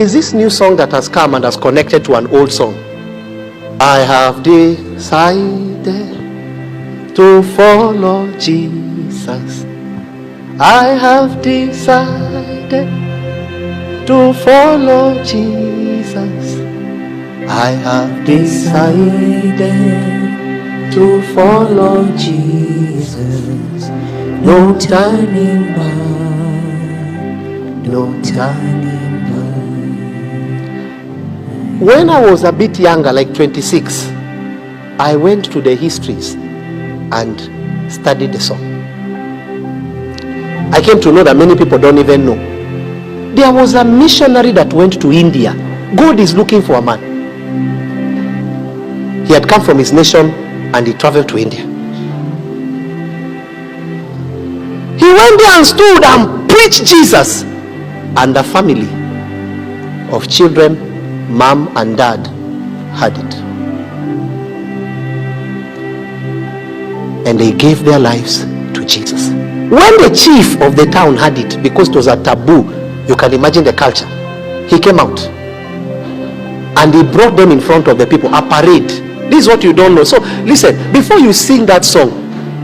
Is this new song that has come and has connected to an old song? I have decided to follow Jesus. I have decided to follow Jesus. I have decided to follow Jesus. No turning back, no turning back. When I was a bit younger, like 26, I went to the histories and studied the song. I came to know that many people don't even know. There was a missionary that went to India. God is looking for a man. He had come from his nation and he traveled to India. He went there and stood and preached Jesus. And the family of children, mom and dad, had it. And they gave their lives to Jesus. When the chief of the town had it, because it was a taboo, you can imagine the culture, he came out and he brought them in front of the people, a parade. This is what you don't know. So listen, before you sing that song,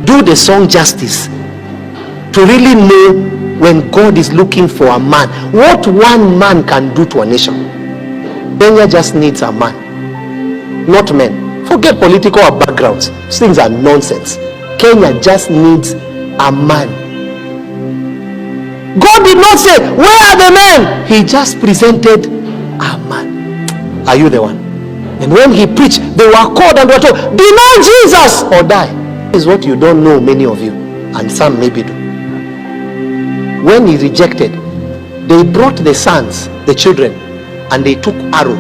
do the song justice to really know when God is looking for a man, what one man can do to a nation. Kenya just needs a man, not men. Forget political backgrounds. These things are nonsense. Kenya just needs a man. God did not say, where are the men? He just presented a man. Are you the one? And when he preached, they were called and were told, deny Jesus or die. This is what you don't know, many of you, and some maybe do. When he rejected, they brought the sons, the children, and they took arrow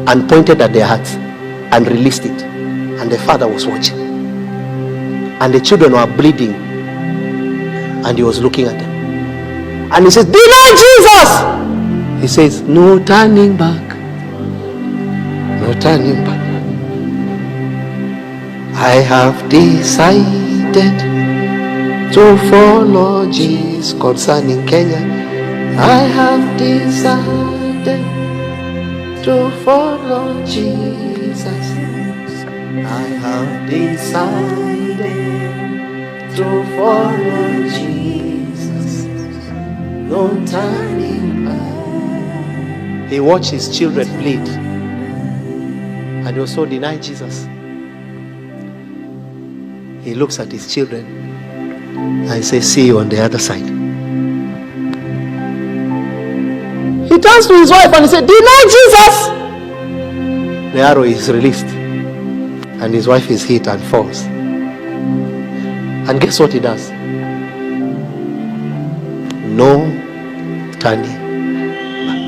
and pointed at their hearts and released it. And the father was watching. And the children were bleeding. And he was looking at them. And he says, deny Jesus! He says, no turning back. No turning back. I have decided to follow Jesus concerning Kenya. I have decided to follow Jesus. I have decided to follow Jesus. No turning back. He watched his children bleed and also deny Jesus. He looks at his children and says, see you on the other side. He turns to his wife and he said, deny Jesus. The arrow is released and his wife is hit and falls. And guess what he does? No turning back.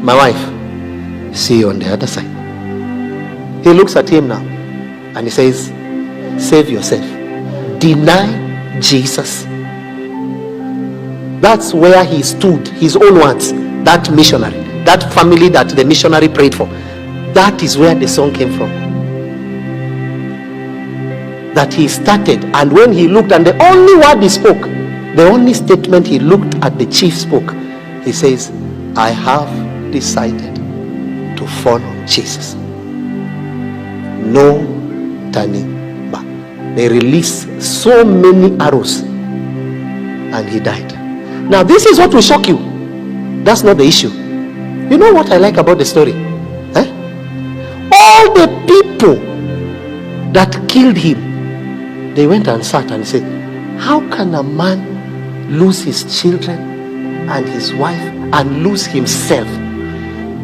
My wife, see you on the other side. He looks at him now and he says, save yourself. Deny Jesus. That's where he stood, his own words. That missionary, that family that the missionary prayed for, that is where the song came from. That he started, and when he looked, and the only word he spoke, the only statement he looked at the chief spoke, he says, I have decided to follow Jesus. No turning back. They released so many arrows and he died. Now this is what will shock you. That's not the issue. You know what I like about the story? All the people that killed him, they went and sat and said, how can a man lose his children and his wife and lose himself?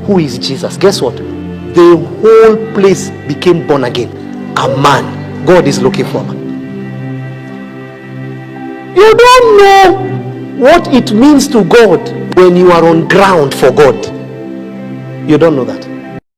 Who is Jesus? Guess what? The whole place became born again. A man. God is looking for a man. You don't know what it means to God when you are on ground for God. You don't know that.